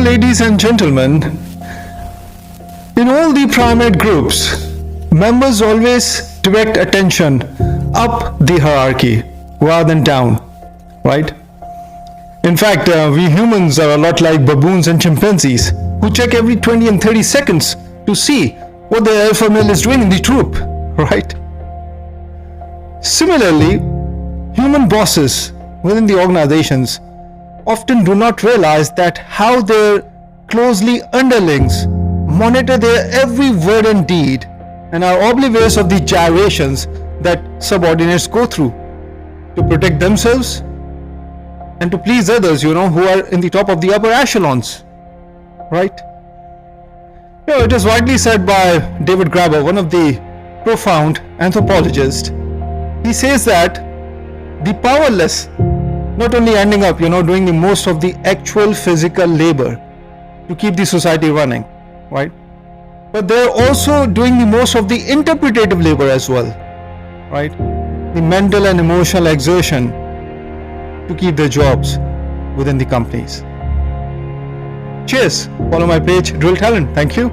Well, ladies and gentlemen, in all the primate groups, members always direct attention up the hierarchy rather than down, right? In fact, we humans are a lot like baboons and chimpanzees who check every 20 and 30 seconds to see what the alpha male is doing in the troop, right? Similarly, human bosses within the organizations often do not realize that how their closely underlings monitor their every word and deed and are oblivious of the gyrations that subordinates go through to protect themselves and to please others, who are in the top of the upper echelons, right? It is widely said by David Graeber, one of the profound anthropologists. He says that the powerless not only ending up, doing the most of the actual physical labor to keep the society running, right? But they're also doing the most of the interpretative labor as well, right? The mental and emotional exertion to keep their jobs within the companies. Cheers. Follow my page, Drill Talent. Thank you.